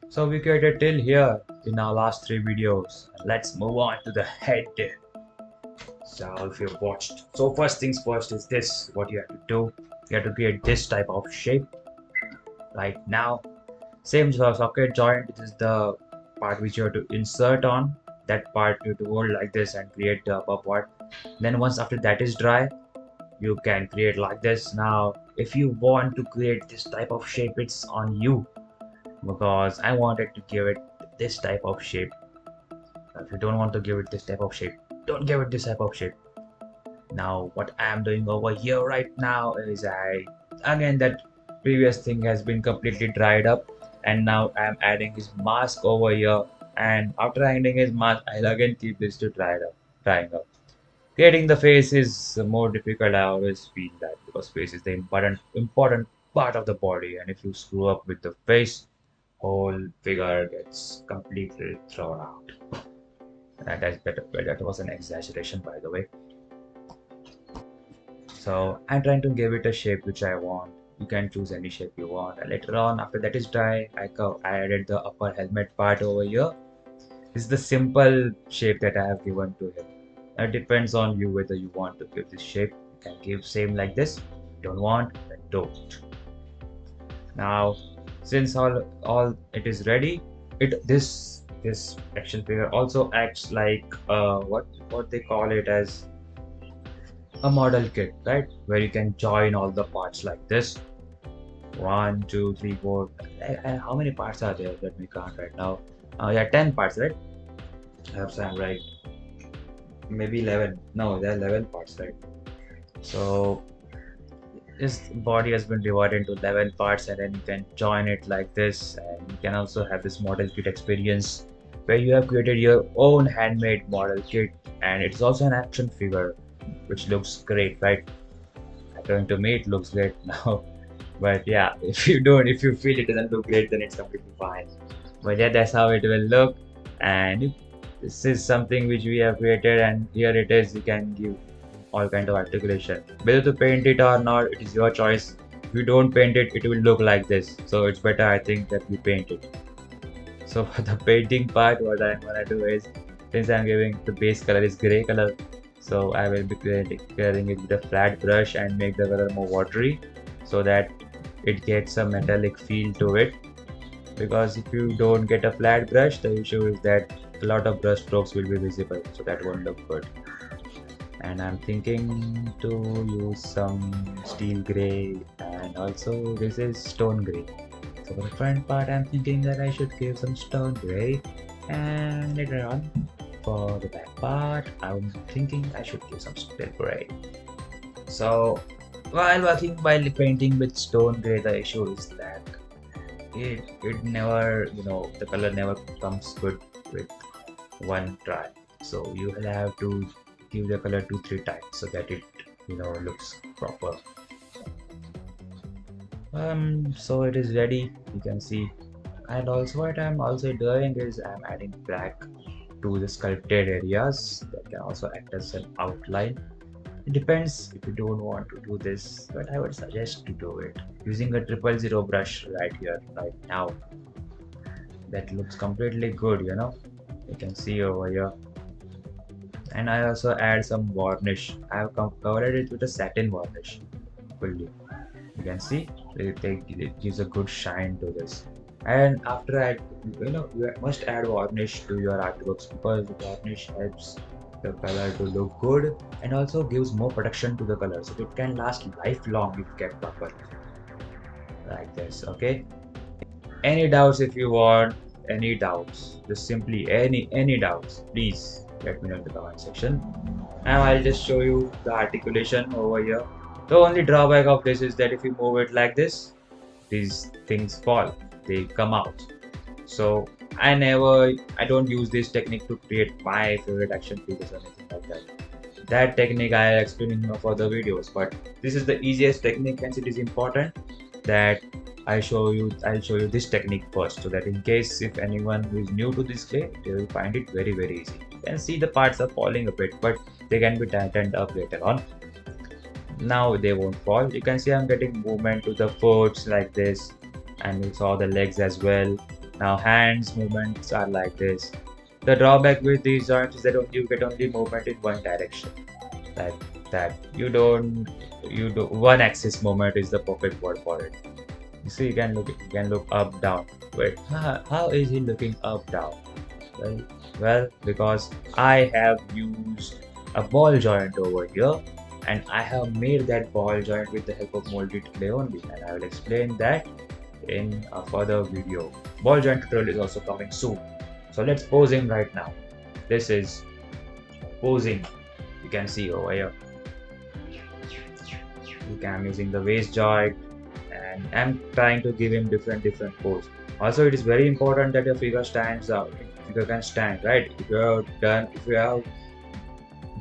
So we created till here in our last three videos. Let's move on to the head. So if you've watched, so first things first is this. What you have to do, you have to create this type of shape right now. Same socket joint. This is the part which you have to insert on. That part you have to hold like this and create the upper part. Then once after that is dry, you can create like this. Now if you want to create this type of shape, it's on you, because I wanted to give it this type of shape. If you don't want to give it this type of shape, don't give it this type of shape. Now what I am doing over here right now is again that previous thing has been completely dried up, and now I am adding his mask over here, and after adding his mask I'll again keep this to drying up. Creating the face is more difficult. I always feel that, because face is the important part of the body, and if you screw up with the face, whole figure gets completely thrown out. That was an exaggeration, by the way. So I'm trying to give it a shape which I want. You can choose any shape you want. And later on, after that is dry, I added the upper helmet part over here. This is the simple shape that I have given to him. It depends on you whether you want to give this shape. You can give same like this. Don't want, then don't. Now, since all it is ready, this action figure also acts like what they call it as a model kit, right? Where you can join all the parts like this. One, two, three, four. How many parts are there? Let me count right now. Yeah, 10 parts, right? Perhaps I'm right. Maybe 11. No, there are 11 parts, right? So this body has been divided into 11 parts, and then you can join it like this. And you can also have this model kit experience where you have created your own handmade model kit, and it's also an action figure which looks great, right? According to me, it looks great now. But yeah, if you feel it doesn't look great, then it's completely fine. But yeah, that's how it will look. And this is something which we have created, and here it is. You can give all kind of articulation. Whether to paint it or not, it is your choice. If you don't paint it, it will look like this. So it's better, I think, that we paint it. So for the painting part, what I'm gonna do is, since I'm giving the base color is gray color, so I will be clearing it with a flat brush and make the color more watery, so that it gets a metallic feel to it. Because if you don't get a flat brush, the issue is that a lot of brush strokes will be visible, so that won't look good. And I'm thinking to use some steel gray, and also this is stone gray. So for the front part, I'm thinking that I should give some stone gray, and later on for the back part, I'm thinking I should give some steel gray. So while painting with stone gray, the issue is that it never, the color never comes good with one try. So you will have to give the color 2-3 times so that it looks proper. So it is ready, you can see. And also what I'm also doing is I'm adding black to the sculpted areas that can also act as an outline. It depends if you don't want to do this, but I would suggest to do it using a 000 brush right here, right now. That looks completely good, you can see over here. And I also add some varnish. I have covered it with a satin varnish fully. You can see it gives a good shine to this. And after you must add varnish to your artworks, because varnish helps the color to look good and also gives more protection to the color, so it can last lifelong if kept properly. Like this, okay? Any doubts? If you want any doubts, just simply any doubts, please let me know in the comment section. Now I'll just show you the articulation over here. The only drawback of this is that if you move it like this, these things fall, they come out. So I don't use this technique to create my favorite action figures or anything like that. That technique I'll explain in my further videos, but this is the easiest technique, and it is important that I'll show you this technique first, so that in case if anyone who is new to this clay, they will find it very easy. You can see the parts are falling a bit, but they can be tightened up later on. Now they won't fall. You can see I'm getting movement to the foot like this, and you saw the legs as well. Now hands movements are like this. The drawback with these joints is that you get only movement in one direction, like that. You do one axis movement is the perfect word for it. You see, you can look up down. Wait, how is he looking up down? Well, because I have used a ball joint over here, and I have made that ball joint with the help of molded clay only, and I will explain that in a further video. Ball joint tutorial is also coming soon. So let's pose him right now. This is posing. You can see over here. I'm using the waist joint, and I'm trying to give him different pose. Also, it is very important that your figure stands out. Figure can stand, right? If you have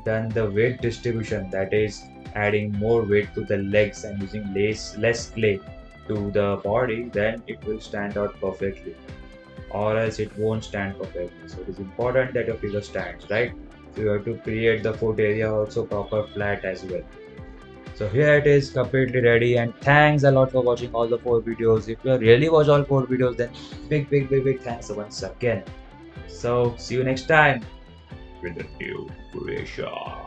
done the weight distribution, that is adding more weight to the legs and using less clay to the body, then it will stand out perfectly, or else it won't stand perfectly. So it is important that your figure stands, right? So you have to create the foot area also proper flat as well. So here it is completely ready, and thanks a lot for watching all the 4 videos. If you really watch all 4 videos, then big thanks once again. So see you next time with a new creation.